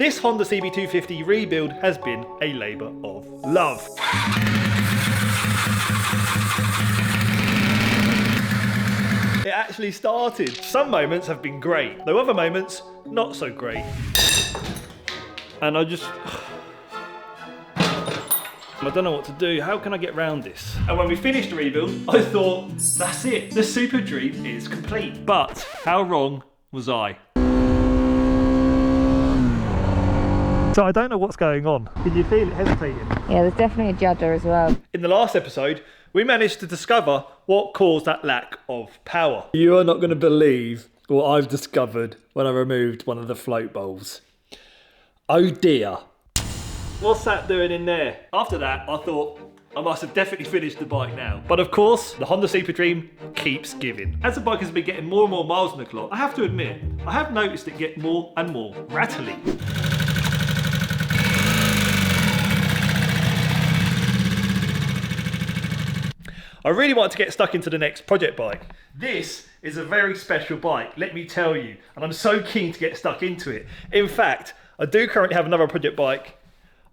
This Honda CB250 rebuild has been a labour of love. It actually started. Some moments have been great, though other moments not so great. And I don't know what to do. How can I get around this? And when we finished the rebuild, I thought, that's it. The Super Dream is complete. But how wrong was I? So I don't know what's going on. Did you feel it hesitating? Yeah, there's definitely a judder as well. In the last episode, we managed to discover what caused that lack of power. You are not going to believe what I've discovered when I removed one of the float bowls. Oh dear. What's that doing in there? After that, I thought I must have definitely finished the bike now. But of course, the Honda Super Dream keeps giving. As the bike has been getting more and more miles on the clock, I have to admit, I have noticed it get more and more rattly. I really want to get stuck into the next project bike. This is a very special bike, let me tell you, and I'm so keen to get stuck into it. In fact, I do currently have another project bike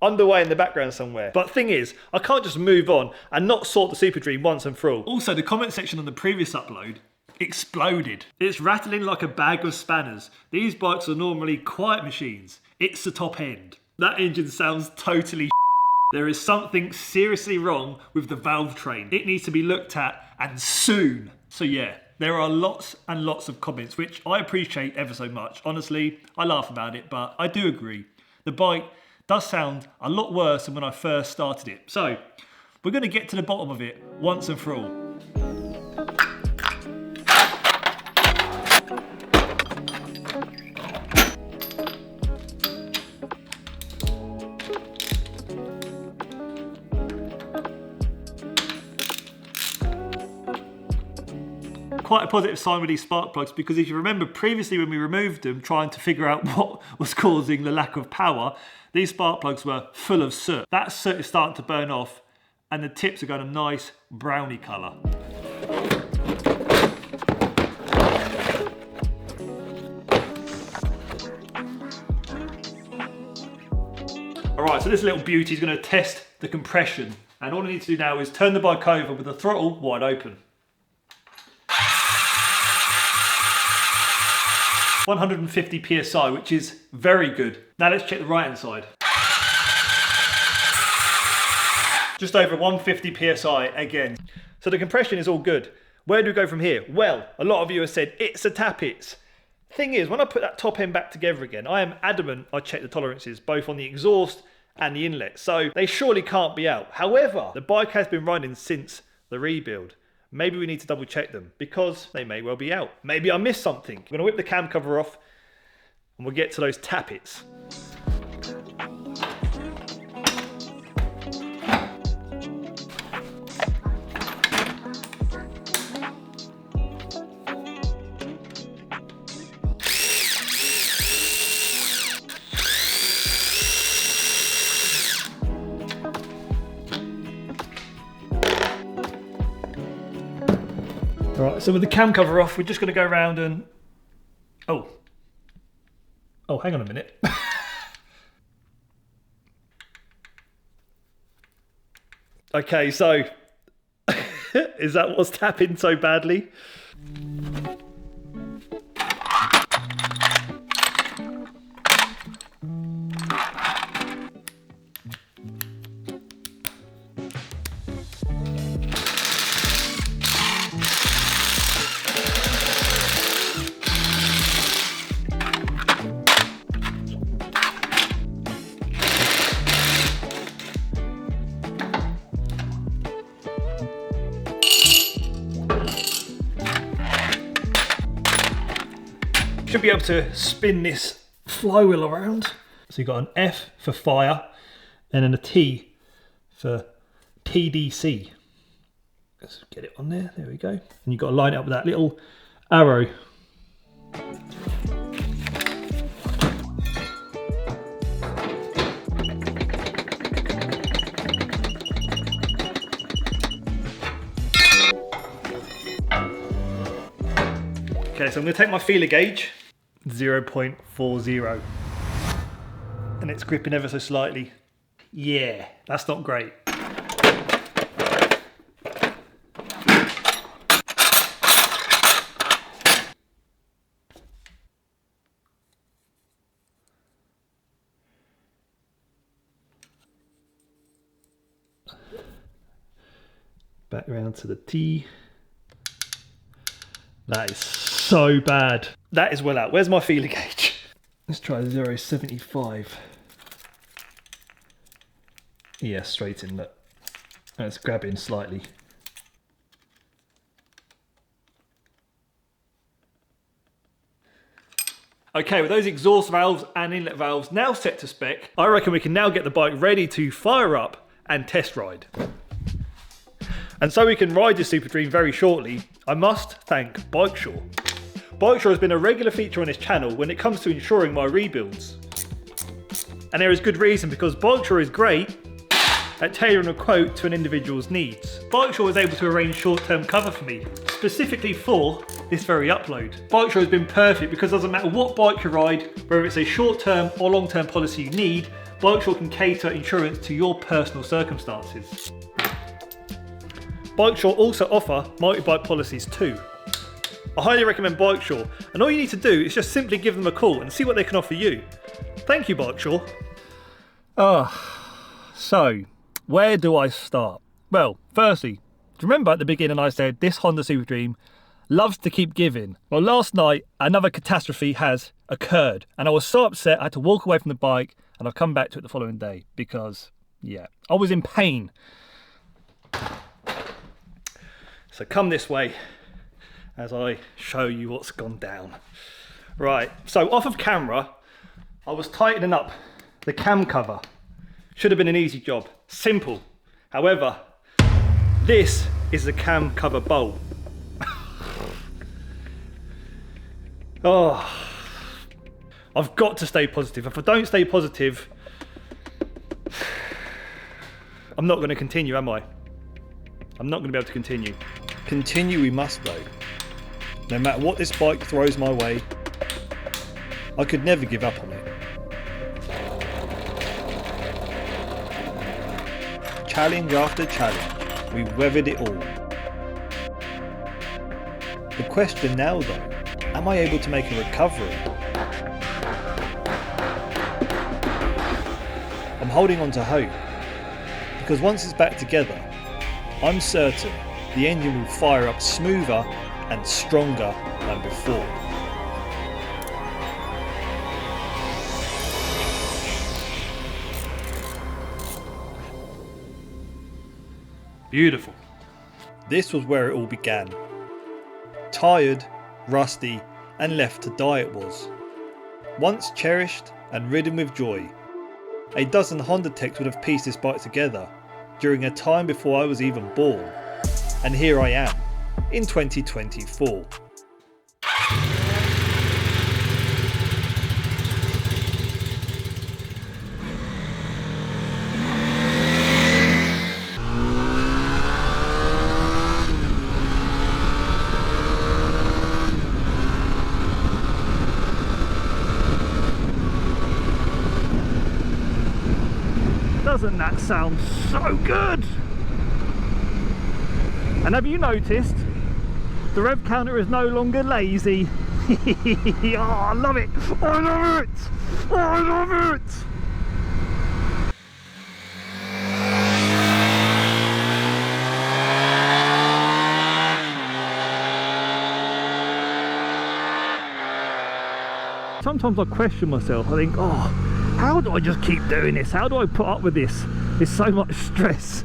underway in the background somewhere. But thing is, I can't just move on and not sort the Super Dream once and for all. Also, the comment section on the previous upload exploded. It's rattling like a bag of spanners. These bikes are normally quiet machines. It's the top end. That engine sounds totally There is something seriously wrong with the valve train. It needs to be looked at, and soon. So yeah, there are lots and lots of comments, which I appreciate ever so much. Honestly, I laugh about it, but I do agree. The bike does sound a lot worse than when I first started it. So, we're going to get to the bottom of it once and for all. Quite a positive sign with these spark plugs, because if you remember previously when we removed them, trying to figure out what was causing the lack of power, these spark plugs were full of soot. That soot is starting to burn off and the tips are going a nice browny colour. Alright, so this little beauty is going to test the compression, and all I need to do now is turn the bike over with the throttle wide open. 150 psi, which is very good. Now let's check the right hand side. Just over 150 psi again. So the compression is all good. Where do we go from here? Well, a lot of you have said it's a tappets. Thing is, when I put that top end back together again, I am adamant I check the tolerances both on the exhaust and the inlet, so they surely can't be out. However, the bike has been running since the rebuild. Maybe we need to double check them, because they may well be out. Maybe I missed something. I'm going to whip the cam cover off and we'll get to those tappets. Alright, so with the cam cover off, we're just going to go around and... Oh, hang on a minute. Okay, so... is that what's tapping so badly? Should be able to spin this flywheel around. So you've got an F for fire and then a T for TDC. Let's get it on there, there we go. And you've got to line it up with that little arrow. Okay, so I'm going to take my feeler gauge, 0.40. and it's gripping ever so slightly. Yeah, that's not great. Back around to the T. That is so bad. That is well out. Where's my feeler gauge? Let's try 0.75. Yeah, straight in that. Let's grab in slightly. Okay, with those exhaust valves and inlet valves now set to spec, I reckon we can now get the bike ready to fire up and test ride. And so we can ride this Super Dream very shortly, I must thank Bikeshaw. Bikeshaw has been a regular feature on this channel when it comes to insuring my rebuilds. And there is good reason, because Bikeshaw is great at tailoring a quote to an individual's needs. Bikeshaw was able to arrange short-term cover for me, specifically for this very upload. Bikeshaw has been perfect because it doesn't matter what bike you ride, whether it's a short-term or long-term policy you need, Bikeshaw can cater insurance to your personal circumstances. Bikeshaw also offer multi-bike policies too. I highly recommend Bikeshaw, and all you need to do is just simply give them a call and see what they can offer you. Thank you, Bikeshaw. So where do I start? Well, firstly, do you remember at the beginning I said this Honda Super Dream loves to keep giving? Well, last night another catastrophe has occurred, and I was so upset I had to walk away from the bike, and I'll come back to it the following day because, yeah, I was in pain. So come this way as I show you what's gone down. Right, so off of camera, I was tightening up the cam cover. Should have been an easy job, simple. However, this is the cam cover bolt. Oh, I've got to stay positive. If I don't stay positive, I'm not going to continue, am I? I'm not going to be able to continue. Continue we must though. No matter what this bike throws my way, I could never give up on it. Challenge after challenge, we weathered it all. The question now though, am I able to make a recovery? I'm holding on to hope, because once it's back together, I'm certain the engine will fire up smoother and stronger than before. Beautiful. This was where it all began. Tired, rusty, and left to die it was. Once cherished and ridden with joy. A dozen Honda techs would have pieced this bike together during a time before I was even born. And here I am, in 2024. Doesn't that sound so good? And have you noticed the rev counter is no longer lazy? Oh, I love it! I love it! Oh, I love it! Sometimes I question myself. I think, oh, how do I just keep doing this? How do I put up with this? There's so much stress.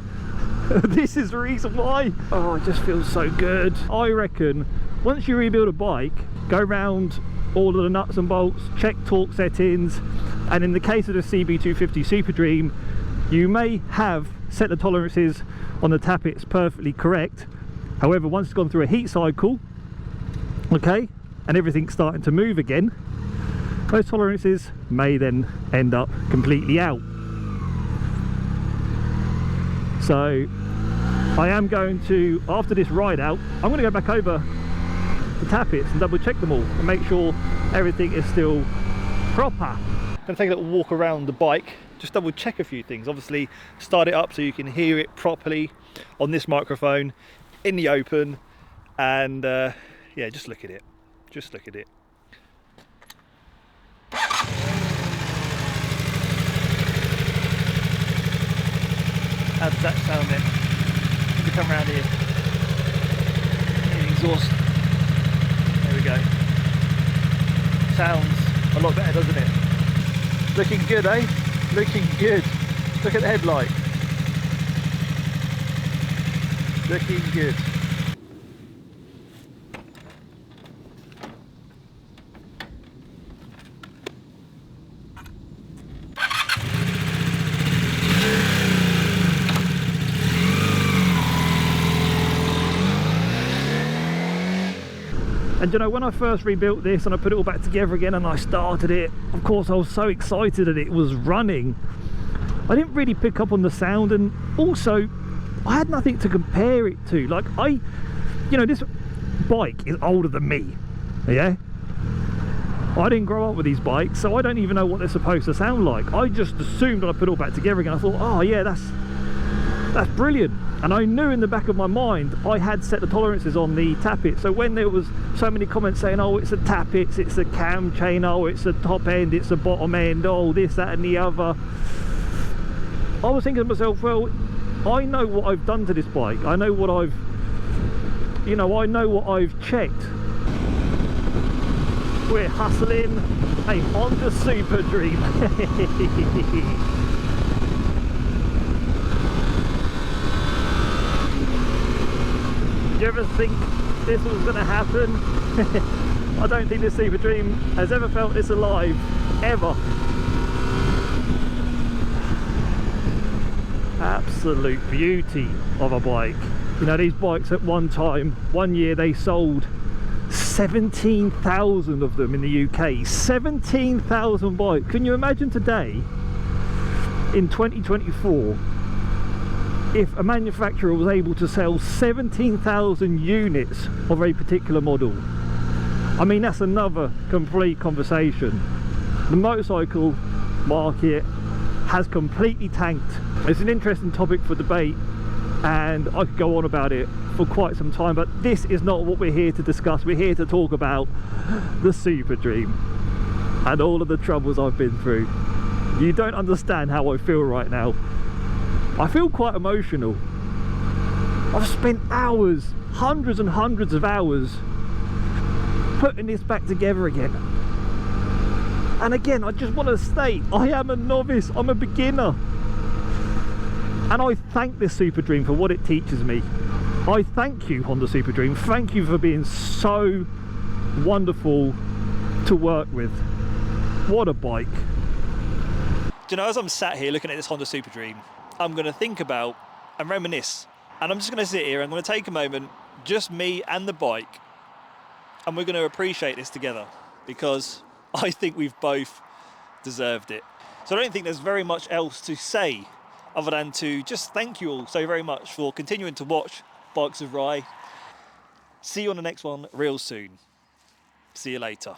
This is the reason why. Oh, it just feels so good. I reckon once you rebuild a bike, go around all of the nuts and bolts, check torque settings, and in the case of the CB250 Super Dream, you may have set the tolerances on the tappets perfectly correct. However, once it's gone through a heat cycle, okay, and everything's starting to move again, those tolerances may then end up completely out. So I am going to, after this ride out, I'm going to go back over the tappets and double check them all and make sure everything is still proper. Gonna take a little walk around the bike, just double check a few things. Obviously start it up so you can hear it properly on this microphone in the open, and yeah, just look at it. Just look at it. How does that sound then? Let me come around here. The exhaust. There we go. Sounds a lot better, doesn't it? Looking good, eh? Looking good. Look at the headlight. Looking good. And you know, when I first rebuilt this and I put it all back together again and I started it, of course I was so excited that it was running. I didn't really pick up on the sound, and also I had nothing to compare it to. Like, you know, this bike is older than me, yeah? I didn't grow up with these bikes, so I don't even know what they're supposed to sound like. I just assumed when I put it all back together again, I thought, oh yeah, that's brilliant. And I knew in the back of my mind I had set the tolerances on the tappet, so when there was so many comments saying, oh, it's a tappets, it's a cam chain, oh, it's a top end, it's a bottom end, oh, this, that and the other, I was thinking to myself, well, I know what I've done to this bike. I know what I've, you know, I know what I've checked. We're hustling a Honda Super Dream. Did you ever think this was going to happen? I don't think this Super Dream has ever felt this alive, ever. Absolute beauty of a bike. You know, these bikes at one time, one year they sold 17,000 of them in the UK. 17,000 bikes. Can you imagine today, in 2024, if a manufacturer was able to sell 17,000 units of a particular model? I mean, that's another complete conversation. The motorcycle market has completely tanked. It's an interesting topic for debate, and I could go on about it for quite some time, but this is not what we're here to discuss. We're here to talk about the Super Dream and all of the troubles I've been through. You don't understand how I feel right now. I feel quite emotional. I've spent hours, hundreds and hundreds of hours, putting this back together again. And again, I just want to state, I am a novice, I'm a beginner. And I thank this Super Dream for what it teaches me. I thank you, Honda Super Dream. Thank you for being so wonderful to work with. What a bike. Do you know, as I'm sat here looking at this Honda Super Dream, I'm going to think about and reminisce. And I'm just going to sit here, I'm going to take a moment, just me and the bike, and we're going to appreciate this together, because I think we've both deserved it. So I don't think there's very much else to say other than to just thank you all so very much for continuing to watch Bikes of Rye. See you on the next one real soon. See you later.